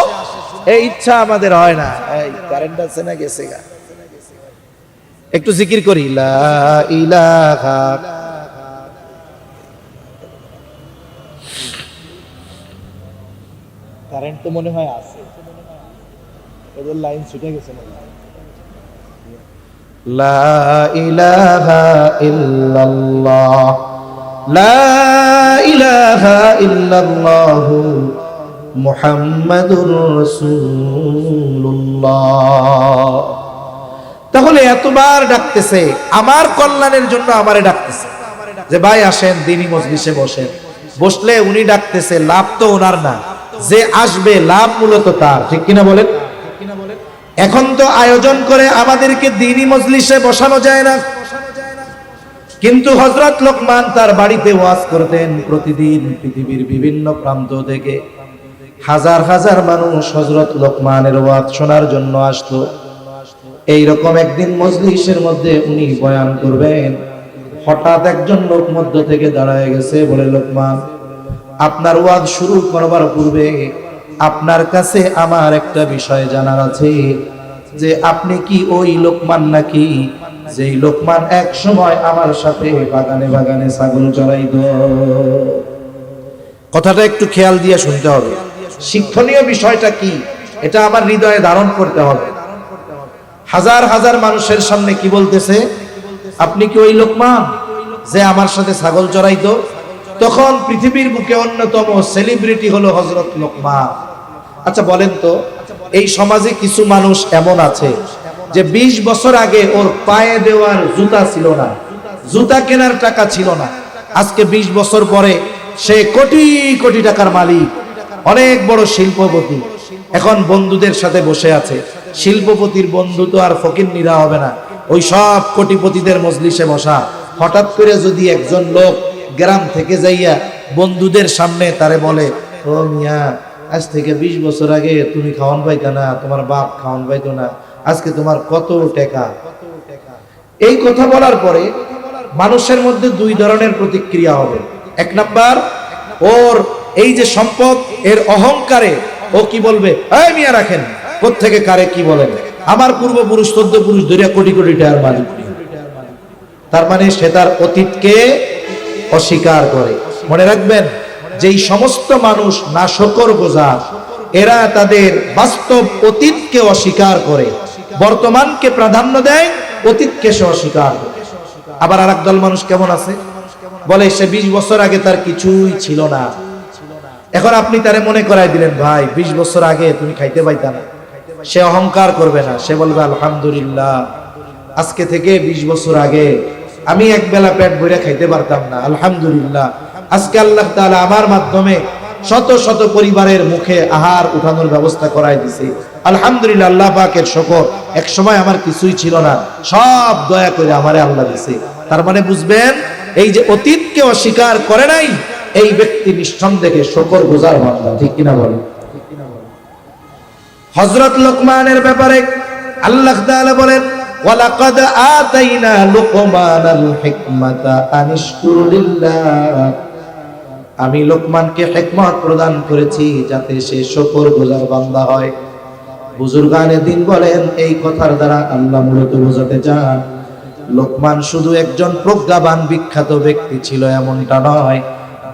S1: এই ইচ্ছা আমাদের হয় না। এই কারেন্ট আছে না গেছে গা? একটু জিকির করি, লা ইলাহা। কারেন্ট তো মনে হয় আছে, এদের লাইন ছুটে গেছে না? লা ইলাহা ইল্লাল্লাহ, লা ইলাহা ইল্লাল্লাহ মুহাম্মাদুর রাসূলুল্লাহ। তাহলে এতবার ডাকতেছে আমার কল্যাণের জন্য, আমারে ডাকতেছে যে ভাই আসেন দ্বীনি মজলিসে বসেন। বসলে উনি ডাকতেছে, লাভ তো ওনার না, যে আসবে লাভ মূলত তার, ঠিক কিনা বলেন? এখন তো আয়োজন করে আমাদেরকে দ্বীনি মজলিসে বসানো যায় না, কিন্তু হযরত লোকমান তার বাড়িতে ওয়াজ করতেন। প্রতিদিন পৃথিবীর বিভিন্ন প্রান্ত থেকে হাজার হাজার মানুষ হযরত লোকমানের ওয়াজ শোনার জন্য আসতো। এইরকম একদিন মজলিসের মধ্যে উনি বয়ান করবেন, হঠাৎ একজন লোক মধ্য থেকে দাঁড়ায় গেছে, বলে লোকমান, আপনার ওয়াজ শুরু করবার পূর্বে আপনার কাছে আমার একটা বিষয় জানার আছে, যে আপনি কি ওই লোকমান নাকি যেই লোকমান এক সময় আমার সাথে বাগানে বাগানে ছাগল চড়াইতো? কথাটা একটু খেয়াল দিয়ে শুনতে হবে, শিক্ষণীয় বিষয়টা কি এটা আমার হৃদয়ে ধারণ করতে হবে। হাজার হাজার মানুষের সামনে কি বলতেছে, আপনি কি ওই লোকমান যে আমার সাথে ছাগল চড়াইতো? তখন পৃথিবীর বুকে অন্যতম সেলিব্রিটি হলো হযরত লোকমান। আচ্ছা বলেন তো, এই সমাজে কিছু মানুষ এমন আছে যে 20 বছর আগে ওর পায়ে দেওয়ার জুতা ছিল না, জুতা কেনার টাকা ছিল না, আজকে 20 বছর পরে সে কোটি কোটি টাকার মালিক, অনেক বড় শিল্পপতি। এখন বন্ধুদের সাথে বসে আছে। শিল্পপতির বন্ধু তো আর ফকিন্নিরা হবে না, ওই সব কোটিপতিদের মজলিসে বসা। হঠাৎ করে যদি একজন লোক গ্রাম থেকে যাইয়া বন্ধুদের সামনে তারে বলে, ও মিয়া, আজ থেকে 20 বছর আগে তুমি খাওয়ান পাইতা না, তোমার বাপ খাওয়ান পাইতো না, আজকে তোমার কত টাকা। এই কথা বলার পরে মানুষের মধ্যে 2 ধরনের প্রতিক্রিয়া হবে। 1 নাম্বার, ওর এই যে সম্পদ, এর অহংকারে ও কি বলবে, এই মিয়া রাখেন, কোত্থেকে কারে কি বলেন, আমার পূর্বপুরুষ 14 পুরুষ ধরিয়া কোটি কোটি টাকার মালিক। তার মানে সে তার অতীতকে অস্বীকার করে। মনে রাখবেন, যেই সমস্ত মানুষ নাশকরগুজার, এরা তাদের বাস্তব অতীতকে অস্বীকার করে, বর্তমানকে প্রাধান্য দেয়, অতীতকে সে অস্বীকার করে। আবার আরেক দল মানুষ কেমন আছে, বলে সে 20 বছর আগে তার কিছুই ছিল না। এখন আপনি তারে মনে করাই দিলেন, ভাই 20 বছর আগে তুমি খাইতে পাইতা না। সে অহংকার করবে না, সে বলবে আলহামদুলিল্লাহ, আজকে থেকে 20 বছর আগে আমি এক বেলা পেট ভরে খাইতে পারতাম না, আলহামদুলিল্লাহ আজকে আল্লাহ তাআলা আমার মাধ্যমে শত শত পরিবারের মুখে আহার উঠানোর ব্যবস্থা করাই দিছে, আলহামদুলিল্লাহ, আল্লাহ পাকের শুকর। এক সময় আমার কিছুই ছিল না, সব দয়া করে আমারে আল্লাহ দিছে। তার মানে বুঝবেন, এই যে অতীতকে অস্বীকার করে নাই, এই ব্যক্তি নিঃসন্দেহে শুকরগুজার বান্দা, ঠিক কিনা বলেন? হযরত লোকমানের ব্যাপারে আল্লাহ তাআলা বলেন, ওয়ালাকাদ আতাইনা লুকমানাল হিকমাতা আনিশকুর লিল্লাহ। আমি লোকমানকে হিকমত প্রদান করেছি যাতে সে শুকরগুজার বান্দা হয়। বুজুর্গানে দিন বলেন এই কথার দ্বারা আল্লাহ মূলত বোঝাতে চান লোকমান শুধু একজন প্রজ্ঞাবান বিখ্যাত ব্যক্তি ছিল এমনটা নয়,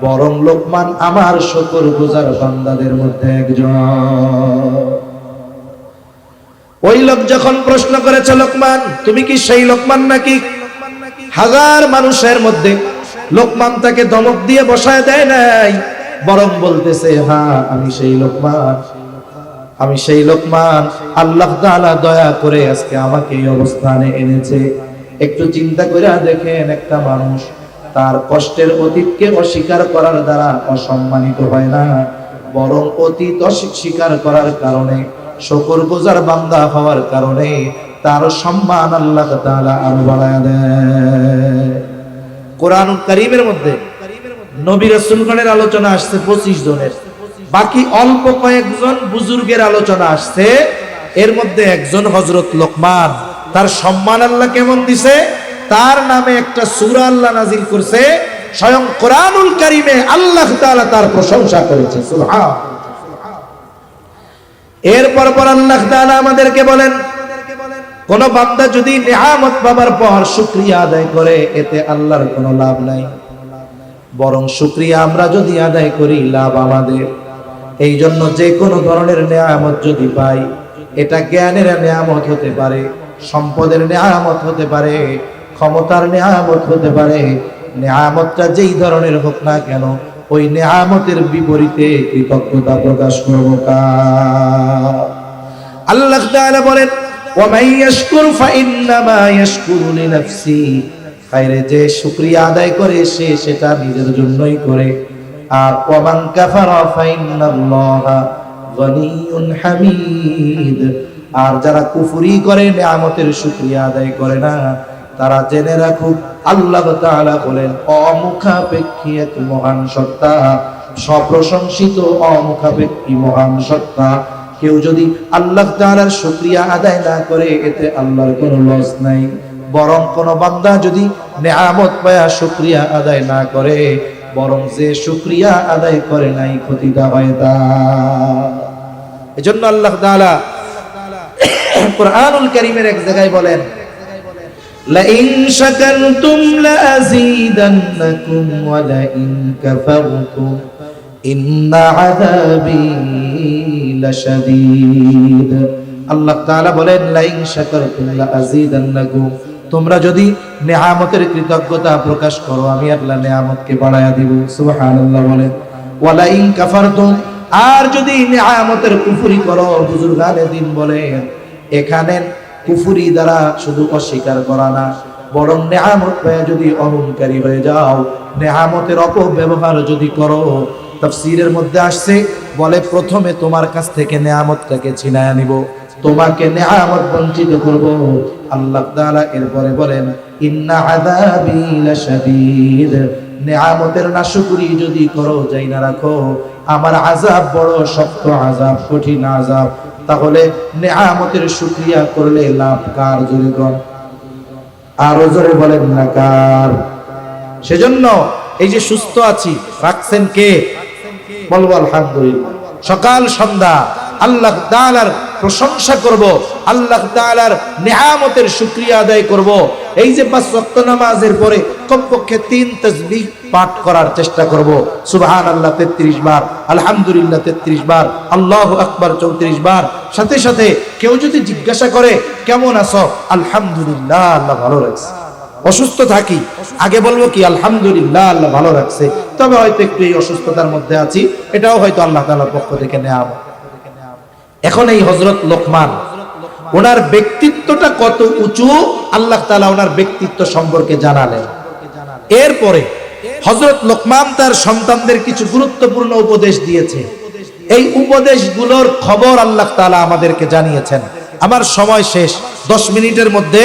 S1: বরং লোকমান আমার শুকরগুজার বান্দাদের মধ্যে একজন। ওই লোক যখন প্রশ্ন করেছে লোকমান তুমি কি সেই লোকমান নাকি, হাজার মানুষের মধ্যে লোকমান তাকে ধমক দিয়ে বসায় দেয় নাই, বরং বলতেছে হ্যাঁ আমি সেই লোকমান, আমি সেই লোকমান। আল্লাহ তাআলা দয়া করে আজকে আমাকে এই অবস্থানে এনেছে। একটু চিন্তা করে দেখেন, একটা মানুষ তার কষ্টের অতীতকে অস্বীকার করার দ্বারা অসম্মানিত হয় না, বরং অতীত অস্বীকার করার কারণে, শুকরগুজার বান্দা হওয়ার কারণে তার সম্মান আল্লাহ তাআলা আরো বাড়ায় দেয়। কোরআনুল কারীমের মধ্যে নবী রাসূলগণের আলোচনা আসছে 25 জনের, বাকি অল্প কয়েকজন বুজুর্গের আলোচনা আসছে। এর মধ্যে একজন হযরত লোকমান, তার সম্মান আল্লাহ কেমন দিছে, তার নামে একটা সূরা আল্লাহ নাজিল করছে, স্বয়ং কোরআনুল কারীমে আল্লাহ তাআলা তার প্রশংসা করেছে। সুবহান। এরপর আল্লাহ তাআলা আমাদেরকে বলেন কোন বান্দা যদি নিয়ামত পাবার পর শুকরিয়া আদায় করে এতে আল্লাহর কোনো লাভ নাই, বরং শুকরিয়া আমরা যদি আদায় করি লাভ আমাদের। এই জন্য যে কোনো ধরনের নিয়ামত যদি পাই, এটা জ্ঞানের নিয়ামত হতে পারে, সম্পদের নিয়ামত হতে পারে, ক্ষমতার নিয়ামত হতে পারে, নিয়ামতটা যেই ধরনের হোক না কেন ওই নিয়ামতের বিপরীতে কৃতজ্ঞতা প্রকাশ করব। আল্লাহ তাআলা বলেন ওয়া মান ইয়াশকুর ফাইন্নামা ইয়াশকুরু লিনাফসি, খায়রে যে শুকরিয়া আদায় করে সে সেটা নিজের জন্যই করে, আর ওয়া মান কাফারা ফাইন্নাল্লাহা গনিয়্যুন হামিদ, আর যারা কুফরি করে নিয়ামতের শুকরিয়া আদায় করে না তারা জেনে রাখুক আল্লাহ তাআলা বলেন অমুখাপেক্ষী এক মহান সত্তা, সপ্রশংসিত অমুখাপেক্ষী মহান সত্তা। কেউ যদি আল্লাহ তাআলার শুকরিয়া আদায় না করে এতে আল্লাহর কোনো লস নাই, বরং কোন বান্দা যদি নিয়ামত পায়া শুকরিয়া আদায় না করে, বরং যে শুকরিয়া আদায় করে নাই ক্ষতিটা হয় তার। এজন্য আল্লাহ তাআলা কুরআনুল কারীমের এক জায়গায় বলেন লাইন শাকারতুম লাযীদান্নাকুম ওয়া লাইন কাফারতুম ইন্না আযাবী লাশাদীদ। আল্লাহ তাআলা বলেন লাইন শাকারতুম লাযীদান্নাকুম, তোমরা যদি নিয়ামতের কৃতজ্ঞতা প্রকাশ করো আমি আল্লাহ নিয়ামতকে বাড়ায়া দিব। সুবহানাল্লাহ বলেন ওয়া লাইন কাফারতুম, আর যদি নিয়ামতের কুফরি করো, বুজুর্গানে দিন বলেন এখানে কুফরি দ্বারা শুধু অস্বীকার করা না, বরং নিয়ামত পেয়ে যদি অহংকারী হয়ে যাও, নিয়ামতের অপব্যবহার যদি করো। তাফসীরের মধ্যে আসছে বলে প্রথমে তোমার কাছ থেকে নিয়ামতটাকে ছিনায় নিব, তোমাকে নিয়ামত বঞ্চিত করব। আল্লাহ তাআলা এরপরে বলেন ইন্না আযাবী লাশাদীদ, নিয়ামতের নাশকরি যদি করো যাই না রাখো আমার আযাব বড় শক্ত আযাব, কঠিন আযাব। তাহলে নিয়ামতের শুকরিয়া করলে লাভ কার? জোরে কোন, আরো জোরে বলেন না কার? সেজন্য এই যে সুস্থ আছি রাখছেন কে? বলবো আলহামদুলিল্লাহ। সকাল সন্ধ্যা আল্লাহ তাআলার প্রশংসা করব, আল্লাহ তাআলার নিয়ামতের শুকরিয়া আদায় করব। এই যে 5 ওয়াক্ত নামাজের পরে কমপক্ষে 3 তাসবিহ পাঠ করার চেষ্টা করব। সুবহানাল্লাহ 33 বার, আলহামদুলিল্লাহ 33 বার, আল্লাহু আকবার 34 বার। সাথে সাথে কেউ যদি জিজ্ঞাসা করে কেমন আছো, আলহামদুলিল্লাহ আল্লাহ ভালো রাখছে। অসুস্থ থাকি আগে বলবো কি আলহামদুলিল্লাহ আল্লাহ ভালো রাখছে, তবে হয়তো একটু এই অসুস্থতার মধ্যে আছি, এটাও হয়তো আল্লাহ তাআলার পক্ষ থেকে নেওয়া। এখন এই হযরত লোকমান, ওনার ব্যক্তিত্বটা কত উঁচু আল্লাহ তাআলা ওনার ব্যক্তিত্ব সম্পর্কে জানালেন। এরপরে হযরত লোকমান তার সন্তানদের কিছু গুরুত্বপূর্ণ উপদেশ দিয়েছে। এই উপদেশগুলোর খবর আল্লাহ তাআলা আমাদেরকে জানিয়েছেন। আমার সময় শেষ, 10 মিনিটের মধ্যে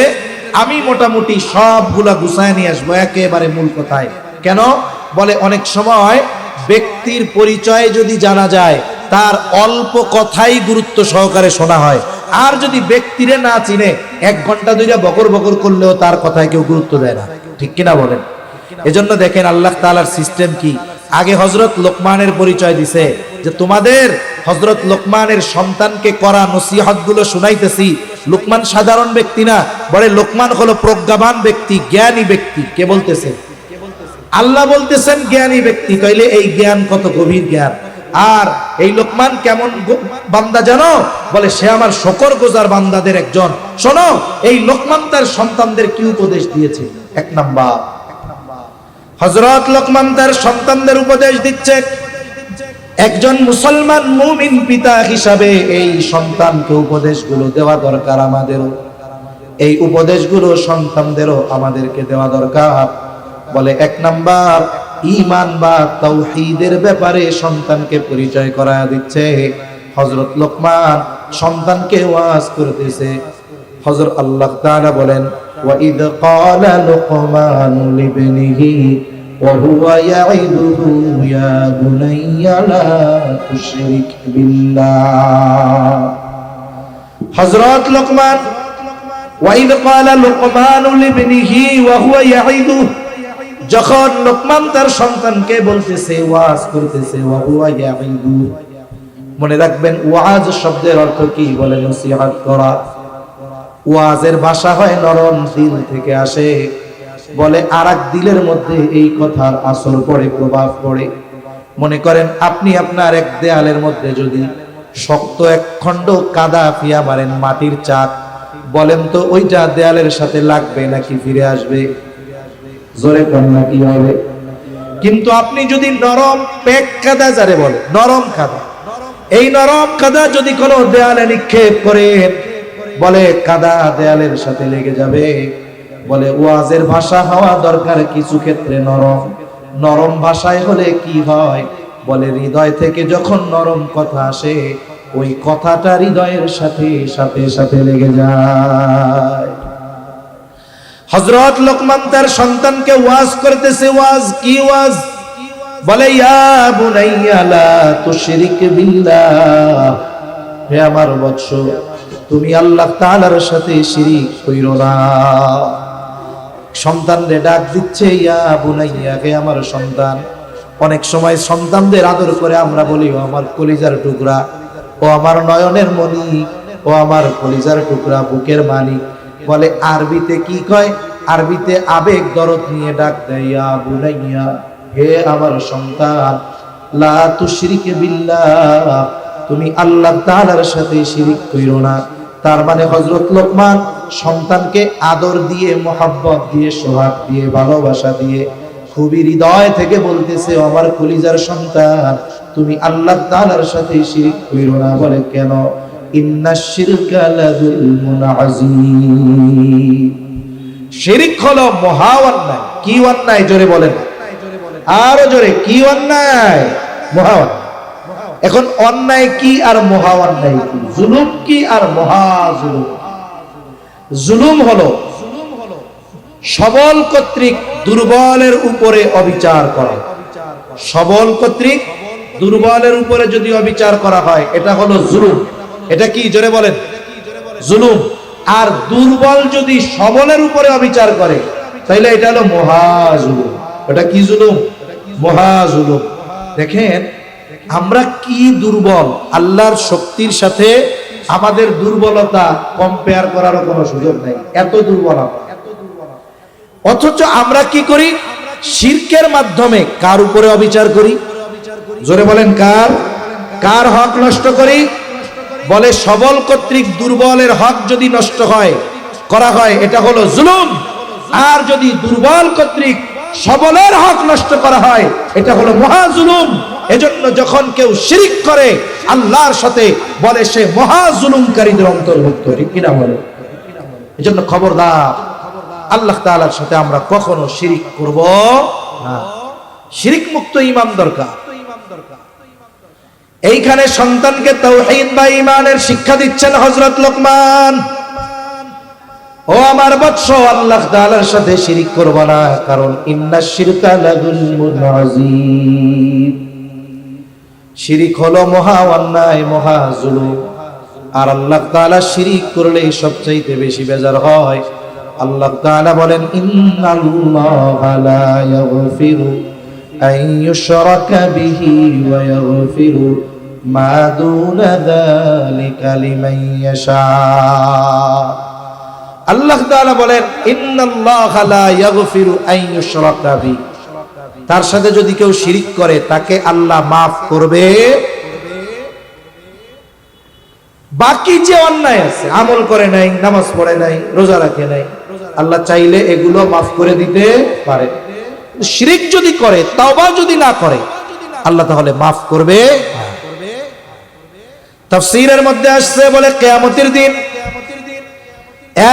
S1: আমি মোটামুটি সবগুলা গুছায় নিয়ে আসবো একেবারে মূল কথায়। কেন বলে অনেক সময় ব্যক্তির পরিচয় যদি জানা যায় তার অল্প কথাই গুরুত্ব সহকারে শোনা হয়, আর যদি ব্যক্তিরে না চিনে 1 ঘন্টা ধরে বকর বকর করলেও তার কথায় কেউ গুরুত্ব দেয় না, ঠিক কিনা বলেন? এজন্য দেখেন আল্লাহ তাআলার সিস্টেম কি। আগে হযরত লোকমানের পরিচয় দিছে যে তোমাদের হযরত লোকমানের সন্তানকে করা নসিহতগুলো শুনাইতেছি। লোকমান সাধারণ ব্যক্তি না, বলে লোকমান হলো প্রজ্ঞাবান ব্যক্তি, জ্ঞানী ব্যক্তি। কে বলতেছে? আল্লাহ বলতেছেন জ্ঞানী ব্যক্তি। তাইলে এই জ্ঞান কত গভীর জ্ঞান। আর এই লোকমান কেমন বান্দা জানো? বলে সে আমার শুকরগুজার বান্দাদের একজন। শোনো, এই লোকমান তার সন্তানদের কি উপদেশ দিয়েছে। এক নাম্বার, হযরত লোকমান তার সন্তানদের উপদেশ দিচ্ছে, একজন মুসলমান মুমিন পিতা হিসাবে এই সন্তানকে উপদেশগুলো দেওয়া দরকার আমাদেরও। এই উপদেশগুলো সন্তানদেরও আমাদেরকে দেওয়া দরকার। বলে এক নাম্বার, ঈমান বা তাওহীদের ব্যাপারে সন্তানকে পরিচয় করায়া দিচ্ছে। হযরত লোকমান সন্তানকে ওয়াজ করতেছে। হযরত আল্লাহ তাআলা বলেন, ওয়া ইদ ক্বালা লুকমানু লিবনিহি ওয়া হুয়া ইয়াইদুহু ইয়া বুনাইয়া লা তুশরিক বিল্লাহ। হযরত লোকমান, ওয়া ইদ ক্বালা লুকমানু লিবনিহি ওয়া হুয়া ইয়াইদুহু, যখন লোকমান তার সন্তানকে বলতেছে, ওয়াজ করতেছে, ওয়া হুয়া ইয়াইদুহু। মনে রাখবেন ওয়াজ শব্দের অর্থ কি? বলে নসিহত করা। ওয়াজের ভাষা হয় নরম, দিল থেকে আসে। বলে আরেক দিলের মধ্যে এই কথার আসর পড়ে, প্রভাব পড়ে। মনে করেন আপনি আপনার এক দেয়ালের মধ্যে যদি শক্ত এক খণ্ড কাদা ফিয়া মারেন, মাটির চাক, বলেন তো ওইটা দেয়ালের সাথে লাগবে নাকি ফিরে আসবে? জোরে কন্যা কি হবে? কিন্তু আপনি যদি নরম পেক কাদা, যারে বলে নরম কাদা, এই নরম কাদা যদি কোনো দেয়ালে নিক্ষেপ করেন, বলে কাদা দেয়ালের সাথে লেগে যাবে। বলে ওয়াজের ভাষা হওয়া দরকার কিছু ক্ষেত্রে নরম। নরম ভাষায় হলে কি হয়? বলে হৃদয় থেকে যখন নরম কথা আসে, ওই কথাটা হৃদয়ের সাথে সাথে সাথে লেগে যায়। হযরত লোকমান তার সন্তানকে ওয়াজ করতেছে। ওয়াজ কি ওয়াজ? বলে ইয়া বুনাইয়া লা তুশরিক বিল্লাহ, হে আমার বৎস, তুমি আল্লাহ তাআলার সাথে শিরিক কইরো না। সন্তানরে ডাক দিচ্ছে, ইয়া বুনাইয়া, হে আমার সন্তান। অনেক সময় সন্তানদের আদর করে আমরা বলি, ও আমার কলিজার টুকরা, ও আমার নয়নের মণি, ও আমার কলিজার টুকরা, বুকের মানিক। বলে আরবিতে কি কয়? আরবিতে আবেগ দরদ নিয়ে ডাক দেয়, ইয়া বুনাইয়া, হে আমার সন্তান, লা তুশরিক বিল্লাহ, তুমি আল্লাহ তাআলার সাথে শিরিক কইরো না। তার মানে হযরত লোকমান সন্তানকে আদর দিয়ে, মোহাব্বত দিয়ে, সোহাগ দিয়ে, ভালোবাসা দিয়ে, খুবই হৃদয় থেকে বলতেছে, ও আমার কলিজার সন্তান, তুমি আল্লাহ তাআলার সাথে শিরিক কইরো না। বলে কেন? ইন্নাশ শিরকা লাযুলমুন আযীম, শিরিক হলো মহা অন্যায়। কি অন্যায়? জোরে বলেন, আরো জোরে, কি অন্যায়? মহা অন্যায়। এখন অন্যায় কি আর মহা অন্যায় কি? জুলুম কি আর মহা জুলুম? জুলুম হলো সবল কর্তৃক দুর্বলের উপরে অবিচার করা। সবল কর্তৃক দুর্বলের উপরে যদি অবিচার করা হয়, এটা হলো জুলুম। এটা কি? জোরে বলেন, জুলুম। আর দুর্বল যদি সবলের উপরে অবিচার করে, তাইলে এটা হলো মহা জুলুম। এটা কি জুলুম? মহা জুলুম। দেখেন আমরা কি দুর্বল, আল্লাহর শক্তির সাথে আমাদের দুর্বলতা কম্পেয়ার করারও কোনো সুযোগ নেই, এত দুর্বল আমরা। অথচ আমরা কি করি? শিরকের মাধ্যমে কার উপরে অবিচার করি? জোরে বলেন, কার? কার হক নষ্ট করি? বলে সবল কর্তৃক দুর্বলের হক যদি নষ্ট হয়, করা হয়, এটা হলো জুলুম। আর যদি দুর্বল কর্তৃক সবলের হক নষ্ট করা হয়, এটা হলো মহা জুলুম। এজন্য যখন কেউ শিরিক করে আল্লাহর সাথে, বলে সে মহা জুলুমকারীদের অন্তর্ভুক্ত। ঠিক কিনা বলে? এজন্য খবরদার, আল্লাহ তাআলার সাথে আমরা কখনো শিরিক করব না। শিরিক মুক্ত ঈমান দরকার। এইখানে সন্তানকে তাওহীদ বা ঈমানের শিক্ষা দিচ্ছেন হযরত লোকমান। ও আমার বৎস, আল্লাহ তাআলার সাথে শিরিক করব না, কারণ ইন্নাশ শিরকা লাযুলমুন আযীম, শিরিক হলো মহা অন্যায়, মহা জুলুম। আর আল্লাহ তাআলা শিরিক করলে সবচাইতে বেশি বেজার হয়। আল্লাহ তাআলা বলেন, ইন্নাল্লাহা লা ইয়াগফিরু আন ইউশরাকা বিহি ওয়া ইয়াগফিরু মা দুনা যালিকা লিমান ইয়াশা। আল্লাহ তাআলা বলেন ইন্নাল্লাহা লা ইয়াগফিরু আন ইউশরাকা বি, তার সাথে যদি কেউ শিরিক করে তাকে আল্লাহ মাফ করবে। বাকি যে অন্যায় আছে, আমল করে নাই, নামাজ পড়ে নাই, রোজা রাখে নাই, আল্লাহ চাইলে এগুলো মাফ করে দিতে পারে। শিরিক যদি করে, তাওবা যদি না করে, আল্লাহ তাহলে মাফ করবে। তাফসীরের মধ্যে আসছে বলে কিয়ামতের দিন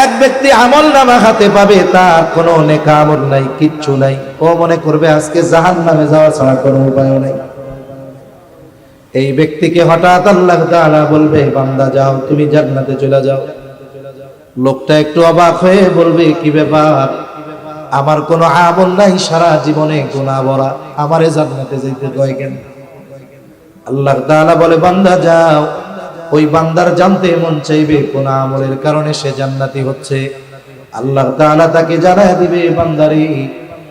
S1: এক ব্যক্তি আমল নামা হাতে পাবে, তার কোনো নেক আমল নাই, কিচ্ছু নাই। ও মনে করবে আজকে জাহান্নামে যাওয়া ছাড়া কোনো উপায় নাই। এই ব্যক্তিকে হঠাৎ আল্লাহ তাআলা বলবে বান্দা যাও, তুমি জান্নাতে চলে যাও। লোকটা একটু অবাক হয়ে বলবে কি ব্যাপার, আমার কোনো আমল নাই, সারা জীবনে গুনাহ ভরা, আমারে জান্নাতে যাইতে কয় কেন? আল্লাহ তাআলা বলে বান্দা যাও। ওই বান্দার জানতে মন চাইবে কোন আমলের কারণে সে জান্নাতি হচ্ছে। আল্লাহ তাআলা তাকে জানায় দিবে বান্দারে,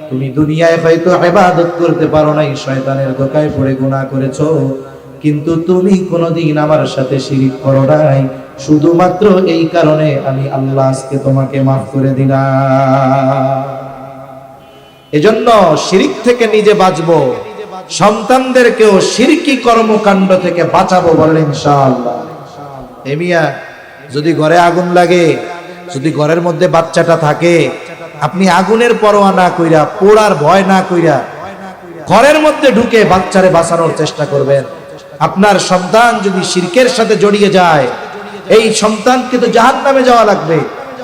S1: তুমি দুনিয়ায় হয়তো ইবাদত করতে পারো নাই, শয়তানের ধোঁকায় পড়ে গুনাহ করেছো, কিন্তু তুমি কোনোদিন আমার সাথে শিরিক করো নাই, শুধুমাত্র এই কারণে আমি আল্লাহ আজকে তোমাকে মাফ করে দিলাম। এজন্য শিরিক থেকে নিজে বাঁচবো, সন্তানদেরকেও শিরকি কর্মকাণ্ড থেকে বাঁচাবো, বলেন ইনশাআল্লাহ। এমিয়া যদি ঘরে আগুন লাগে, যদি ঘরের মধ্যে বাচ্চাটা থাকে, আপনি আগুনের পরোয়া না কইরা, পোড়ার ভয় না কইরা ঘরের মধ্যে ঢুকে বাচ্চারে বাঁচানোর চেষ্টা করবেন। আপনার সন্তান যদি শিরকের সাথে জড়িয়ে যায়, এই সন্তানকে তো জাহান্নামে যাওয়া লাগবে।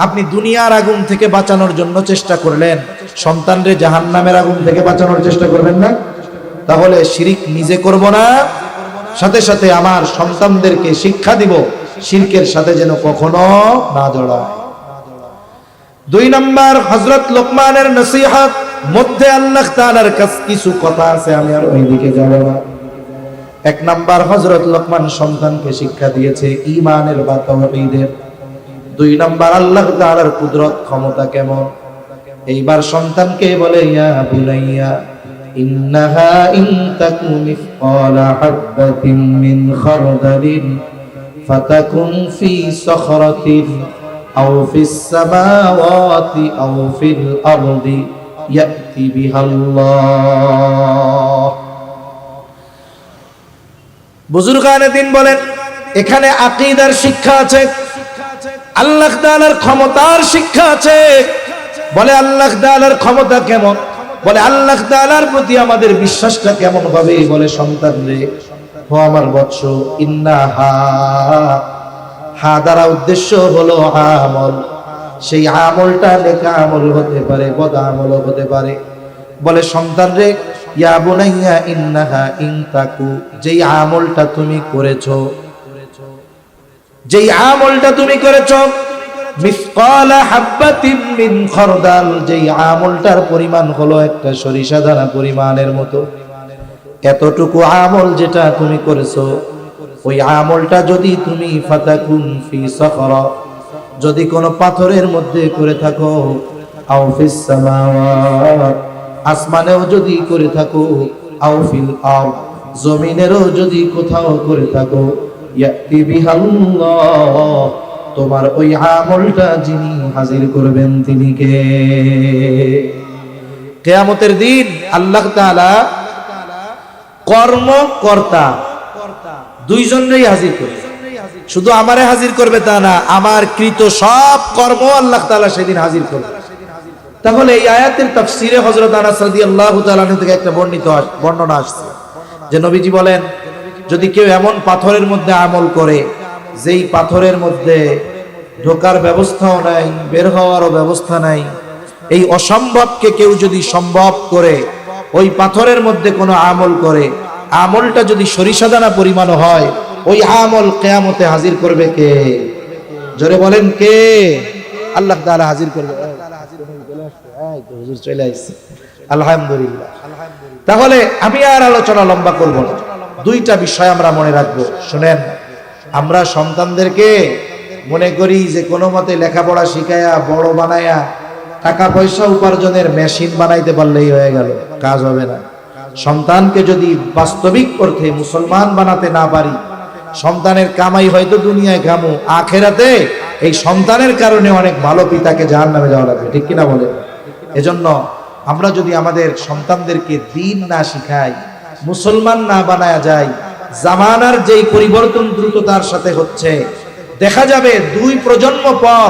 S1: আপনি দুনিয়ার আগুন থেকে বাঁচানোর জন্য চেষ্টা করলেন, সন্তানরে জাহান্নামের আগুন থেকে বাঁচানোর চেষ্টা করবেন না? তাহলে শিরিক নিজে করব না, সাথে সাথে আমার সন্তানদেরকে শিক্ষা দিব শিরকের সাথে যেন কখনো না জড়ায়। 2 নম্বর হযরত লোকমানের নসিহত মধ্যে আল্লাহ তাআলার কাছে কিছু কথা আছে, আমি আর ওইদিকে যাব না। 1 নম্বর হযরত লোকমান সন্তানকে শিক্ষা দিয়েছে ঈমানের বা তাওহীদের। 2 নম্বর আল্লাহ তাআলার কুদরত ক্ষমতা কেমন। এইবার সন্তানকে বলে ইয়া বুনাইয়া ইন্নাহা ইন তাকু মিসকালা হাববাতিন মিন খারদালিন ফাতাকুন ফি সখরাতিন আও ফিস সামাওয়াতি আও ফিল আরদি ইয়াতি বিহাল্লাহ। বুজুর্গানে দিন বলেন এখানে আকীদার শিক্ষা আছে, আল্লাহ তাআলার ক্ষমতার শিক্ষা আছে। বলে আল্লাহ তাআলার ক্ষমতা কেমন, বলে আল্লাহ তাআলার প্রতি আমাদের বিশ্বাসটা কেমন হবে। বলে সন্তান রে, ও আমার বৎস, ইন্নাহা, হা দ্বারা উদ্দেশ্য হলো আমল। সেই আমলটা নেক আমল হতে পারে, বদ আমল হতে পারে। বলে সন্তান রে, ইয়া বুনাইয়া ইন্নাহা ইন তাকু, যেই আমলটা তুমি করেছো, যেই আমলটা তুমি করেছো, মিসকালা হাববাতিন মিন খারদাল, যেই আমলটার পরিমাণ হলো একটা সরিষা দানা পরিমাণের মতো, এতটুকু আমল যেটা তুমি করেছো, ওই আমলটা যদি তুমি ফাতাকুন ফি সখরা, যদি কোনো পাথরের মধ্যে করে থাকো, আও ফিস সামাওয়াত, আসমানেও যদি করে থাকো, আও ফিল আরদ, জমিনেরও যদি কোথাও করে থাকো, ইয়াতি বিহাল্লাহ, তোমার ওই আমলটা যিনি হাজির করবেন তিনি কে? কিয়ামতের দিন আল্লাহ তাআলা কর্মকর্তা দুইজনেরই হাজির করবে। শুধু আমারে হাজির করবে তা না, আমার কৃত সব কর্ম আল্লাহ তাআলা সেদিন হাজির করবে। তাহলে এই আয়াতের তাফসীরে হযরত আনাস রাদিয়াল্লাহু তাআলা থেকে একটা বর্ণনা আসছে যে নবীজি বলেন, যদি কেউ এমন পাথরের মধ্যে আমল করে, যেই পাথরের মধ্যে ঢোকার ব্যবস্থাও নাই, বের হওয়ারও ব্যবস্থা নাই, এই অসম্ভবকে কেউ যদি সম্ভব করে, ওই পাথরের মধ্যে কোনো আমল করে, আমলটা যদি সরিষা দানা পরিমাণ হয়, ওই আমল কিয়ামতে হাজির করবে কে? জোরে বলেন কে? আল্লাহ তাআলা হাজির করবে। হুজুর চলে আসছে, আলহামদুলিল্লাহ। তাহলে আমি আর আলোচনা লম্বা করব না, 2টা বিষয় আমরা মনে রাখবো। শুনেন, আমরা সন্তানদেরকে মনে করি যে কোনো মতে লেখাপড়া শিখায়া বড় বানায়া টাকা পয়সা উপার্জনের মেশিন বানাইতে পারলেই হয়ে গেল, কাজ হবে না। সন্তানকে যদি বাস্তবিক অর্থে মুসলমান বানাতে না পারি, সন্তানের কামাই হয়তো দুনিয়ায় কামু, আখেরাতে এই সন্তানের কারণে অনেক ভালো পিতাকে জাহান্নামে যাওয়া লাগবে, ঠিক কিনা বলে? এজন্য আমরা যদি আমাদের সন্তানদেরকে দ্বীন না শিখাই, মুসলমান না বানায়া যায়, জামানার যেই পরিবর্তন দ্রুততার সাথে হচ্ছে, দেখা যাবে 2 প্রজন্ম পর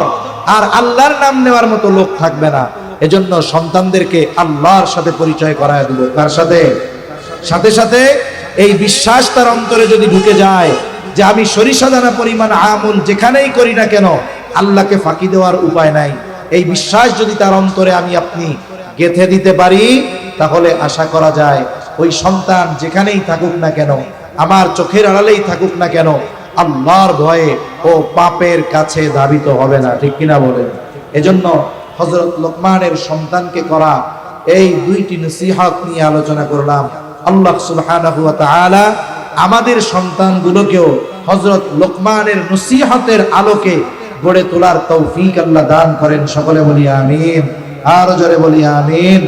S1: আর আল্লাহর নাম নেওয়ার মতো লোক থাকবে না। এজন্য সন্তানদেরকে আল্লাহর সাথে পরিচয় করায় দিব। তার সাথে সাথে সাথে এই বিশ্বাস তার অন্তরে যদি ঢুকে যায় যে আমি সরিষা দানা পরিমাণ আমল যেখানেই করি না কেন আল্লাহকে ফাঁকি দেওয়ার উপায় নাই, এই বিশ্বাস যদি তার অন্তরে আমি আপনি গেঁথে দিতে পারি, তাহলে আশা করা যায় ওই সন্তান যেখানেই থাকুক না কেন, আমার চোখের আড়ালেই থাকুক না কেন, আল্লাহর ভয়ে ও পাপের কাছে ধাবিত হবে না, ঠিক কিনা বলেন? এজন্য হযরত লোকমানের সন্তানকে করা এই 2টি নসিহত নিয়ে আলোচনা করলাম। আল্লাহ সুবহানাহু ওয়া তাআলা আমাদের সন্তানগুলোকেও হযরত লোকমানের নসিহতের আলোকে গড়ে তোলার তৌফিক আল্লাহ দান করেন। সকলে বলি আমিন, আর জোরে বলি আমিন।